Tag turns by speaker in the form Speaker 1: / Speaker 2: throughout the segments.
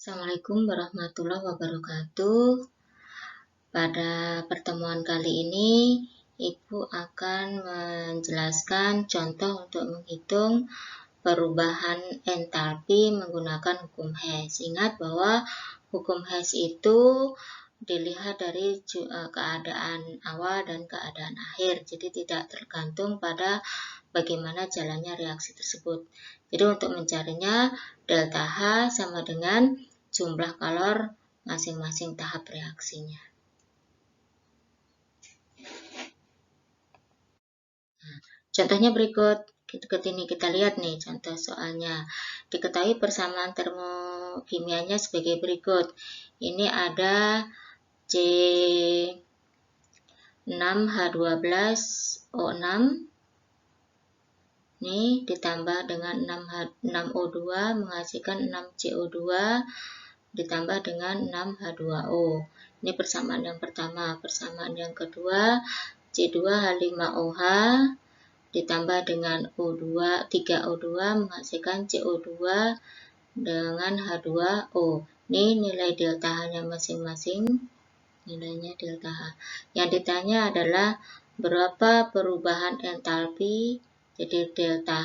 Speaker 1: Assalamualaikum warahmatullahi wabarakatuh. Pada pertemuan kali ini, Ibu akan menjelaskan contoh untuk menghitung perubahan entalpi menggunakan hukum Hess. Ingat bahwa hukum Hess itu dilihat dari keadaan awal dan keadaan akhir, jadi tidak tergantung pada bagaimana jalannya reaksi tersebut. Jadi untuk mencarinya, delta H sama dengan jumlah kalor masing-masing tahap reaksinya. Contohnya berikut. Ini kita lihat nih contoh soalnya. Diketahui persamaan termokimianya sebagai berikut. Ini ada C6H12O6 ini ditambah dengan 6O2 menghasilkan 6CO2 ditambah dengan 6H2O. Ini persamaan yang pertama. Persamaan yang kedua, C2H5OH ditambah dengan 3O2 menghasilkan CO2 dengan H2O. Ini nilai delta H-nya masing-masing. Nilainya delta H. Yang ditanya adalah berapa perubahan entalpi. Jadi delta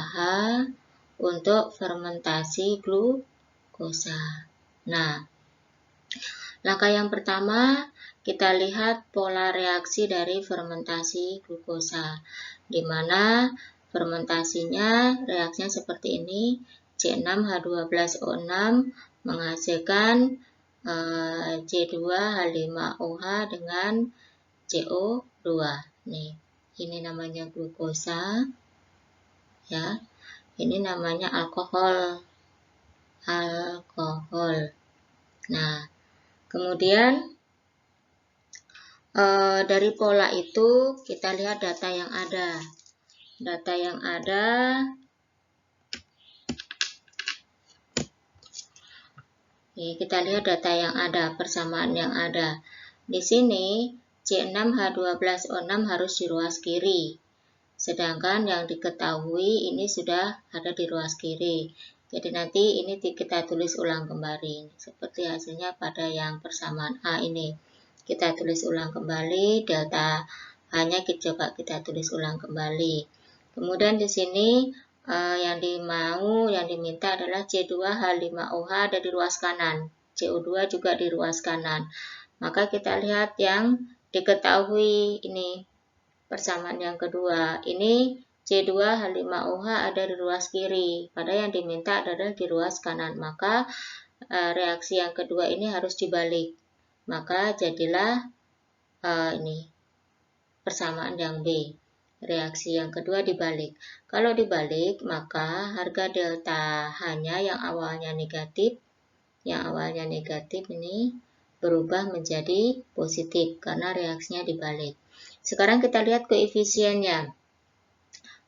Speaker 1: H untuk fermentasi glukosa. Nah, langkah yang pertama kita lihat pola reaksi dari fermentasi glukosa, di mana fermentasinya reaksinya seperti ini. C6H12O6 menghasilkan C2H5OH dengan CO2. Nih, ini namanya glukosa. Ya, ini namanya alkohol. Nah, kemudian dari pola itu kita lihat data yang ada. Kita lihat data yang ada, persamaan yang ada. Di sini C6H12O6 harus di ruas kiri. Sedangkan yang diketahui ini sudah ada di ruas kiri. Jadi nanti ini kita tulis ulang kembali. Seperti hasilnya pada yang persamaan A ini. Kita tulis ulang kembali, delta hanya coba kita tulis ulang kembali. Kemudian di sini yang diminta adalah C2H5OH ada di ruas kanan. CO2 juga di ruas kanan. Maka kita lihat yang diketahui ini. Persamaan yang kedua, ini C2H5OH ada di ruas kiri, pada yang diminta adalah di ruas kanan. Maka reaksi yang kedua ini harus dibalik. Maka jadilah ini persamaan yang B. Reaksi yang kedua dibalik. Kalau dibalik, maka harga delta H-nya yang awalnya negatif ini berubah menjadi positif karena reaksinya dibalik. Sekarang kita lihat koefisiennya.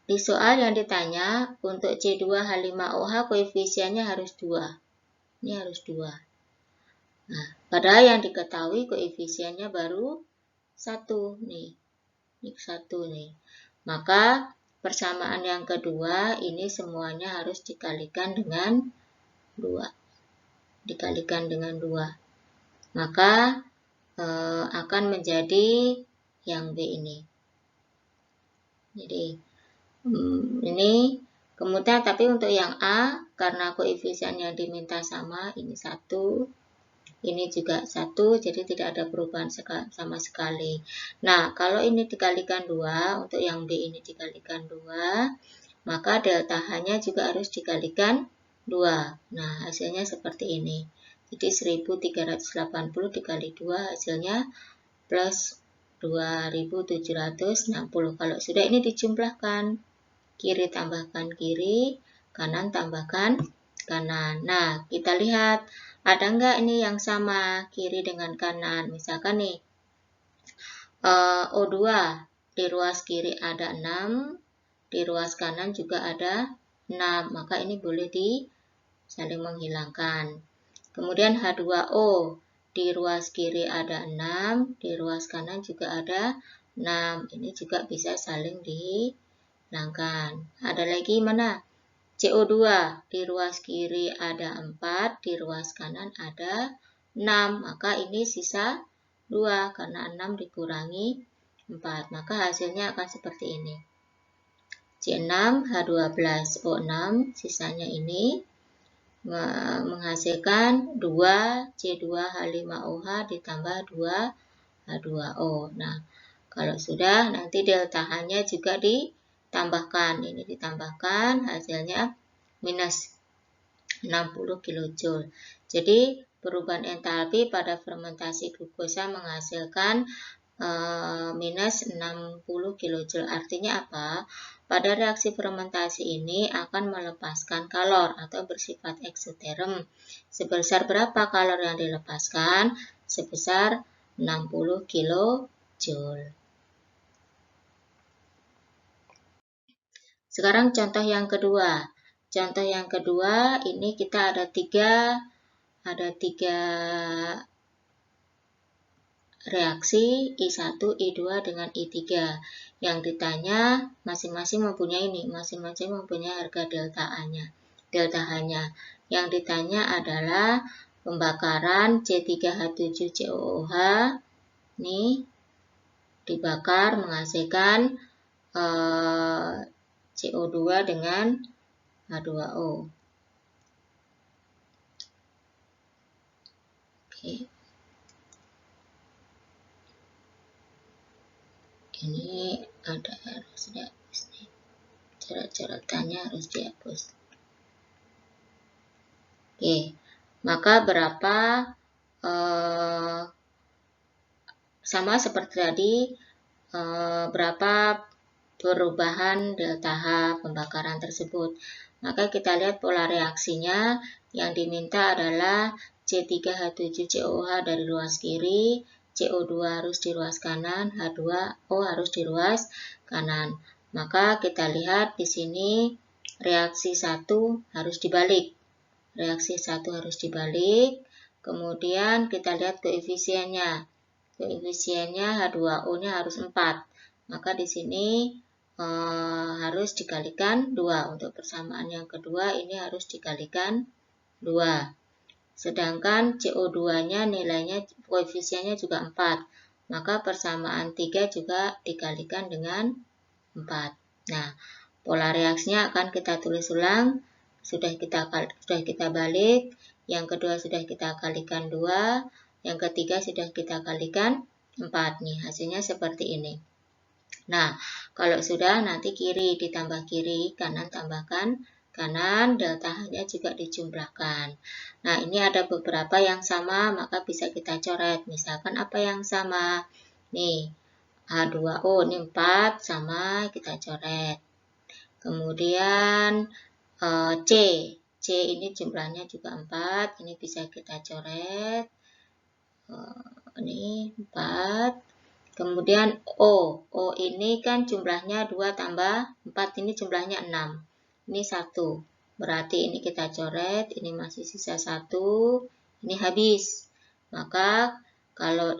Speaker 1: Di soal yang ditanya, untuk C2H5OH koefisiennya harus 2. Ini harus 2. Nah, padahal yang diketahui koefisiennya baru 1 nih. Ini 1 nih. Maka persamaan yang kedua ini semuanya harus dikalikan dengan 2. Dikalikan dengan 2. Maka akan menjadi yang B ini. Jadi ini kemudian tapi untuk yang A karena koefisien yang diminta sama, ini 1, ini juga 1, jadi tidak ada perubahan sama sekali. Nah, kalau ini dikalikan 2, untuk yang B ini dikalikan 2, maka delta H-nya juga harus dikalikan 2. Nah, hasilnya seperti ini. Jadi 1380 dikali 2 hasilnya plus 2760. Kalau sudah ini dijumlahkan, kiri tambahkan kiri, kanan tambahkan kanan. Nah, kita lihat ada enggak ini yang sama kiri dengan kanan. Misalkan nih O2 di ruas kiri ada 6, di ruas kanan juga ada 6, maka ini boleh saling menghilangkan. Kemudian H2O di ruas kiri ada 6, di ruas kanan juga ada 6. Ini juga bisa saling dihilangkan. Ada lagi mana? CO2 di ruas kiri ada 4, di ruas kanan ada 6, maka ini sisa 2 karena 6 dikurangi 4, maka hasilnya akan seperti ini. C6H12O6, sisanya ini menghasilkan 2C2H5OH ditambah 2H2O. Nah, kalau sudah, nanti delta H-nya juga ditambahkan. Ini ditambahkan, hasilnya minus 60 kJ. Jadi, perubahan entalpi pada fermentasi glukosa menghasilkan minus 60 kJ. Artinya apa? Pada reaksi fermentasi ini akan melepaskan kalor atau bersifat eksoterm. Sebesar berapa kalor yang dilepaskan? Sebesar 60 kJ. Sekarang contoh yang kedua. Contoh yang kedua ini kita ada tiga reaksi I1, I2 dengan I3. Yang ditanya masing-masing mempunyai harga delta A-nya, delta H-nya. Yang ditanya adalah pembakaran C3H7COOH ini dibakar menghasilkan CO2 dengan H2O. Oke. Ini harus dihapus nih. Coret-coretannya harus dihapus. Oke. Maka berapa sama seperti tadi, berapa perubahan delta H pembakaran tersebut. Maka kita lihat pola reaksinya. Yang diminta adalah C3H7COOH dari ruas kiri, CO2 harus di ruas kanan, H2O harus di ruas kanan. Maka kita lihat di sini reaksi 1 harus dibalik. Reaksi 1 harus dibalik. Kemudian kita lihat koefisiennya. Koefisiennya H2O-nya harus 4. Maka di sini harus dikalikan 2. Untuk persamaan yang kedua ini harus dikalikan 2. Sedangkan CO2-nya nilainya koefisiennya juga 4. Maka persamaan 3 juga dikalikan dengan 4. Nah, pola reaksinya akan kita tulis ulang. Sudah kita balik. Yang kedua sudah kita kalikan 2. Yang ketiga sudah kita kalikan 4. Nih, hasilnya seperti ini. Nah, kalau sudah nanti kiri ditambah kiri, kanan tambahkan kanan, delta H-nya juga dijumlahkan. Nah, ini ada beberapa yang sama, maka bisa kita coret. Misalkan apa yang sama? Nih, H2O ini 4 sama, kita coret. Kemudian C ini jumlahnya juga 4, ini bisa kita coret. Ini 4. Kemudian O ini kan jumlahnya 2 tambah 4, ini jumlahnya 6. Ini 1. Berarti ini kita coret, ini masih sisa 1, ini habis. Maka kalau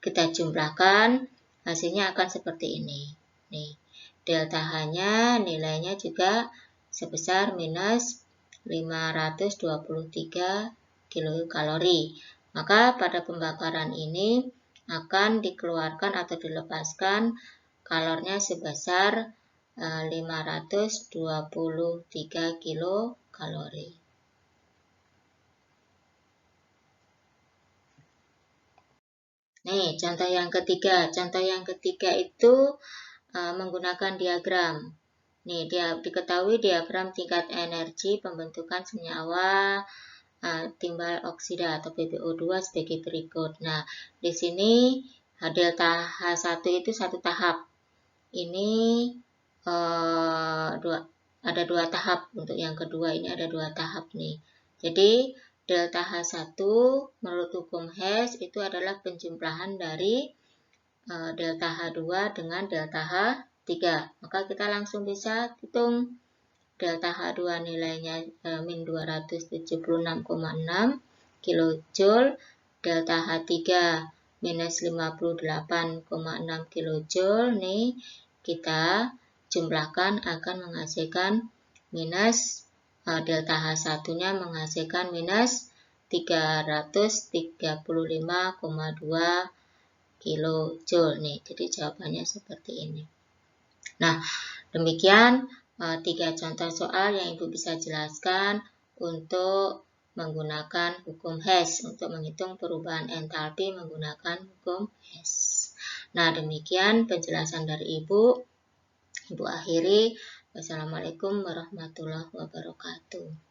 Speaker 1: kita jumlahkan, hasilnya akan seperti ini. Nih, delta H-nya nilainya juga sebesar minus 523 kilokalori. Maka pada pembakaran ini akan dikeluarkan atau dilepaskan kalornya sebesar 523 kilokalori. Nih, contoh yang ketiga. Contoh yang ketiga itu menggunakan diagram. Nih, diketahui diagram tingkat energi pembentukan senyawa timbal oksida atau PbO2 sebagai berikut. Nah, di sini delta H1 itu satu tahap. Ini ada 2 tahap. Untuk yang kedua ini ada 2 tahap nih. Jadi, delta H1 menurut hukum Hess itu adalah penjumlahan dari delta H2 dengan delta H3. Maka kita langsung bisa hitung delta H2 nilainya min 276,6 kJ, delta H3 minus 58,6 kJ. Nih, kita jumlahkan akan menghasilkan minus delta H1-nya menghasilkan minus 335,2 kilojoule nih. Jadi jawabannya seperti ini. Nah, demikian 3 contoh soal yang Ibu bisa jelaskan untuk menggunakan hukum Hess untuk menghitung perubahan entalpi menggunakan hukum Hess. Nah, demikian penjelasan dari Ibu. Ibu akhiri. Wassalamualaikum warahmatullahi wabarakatuh.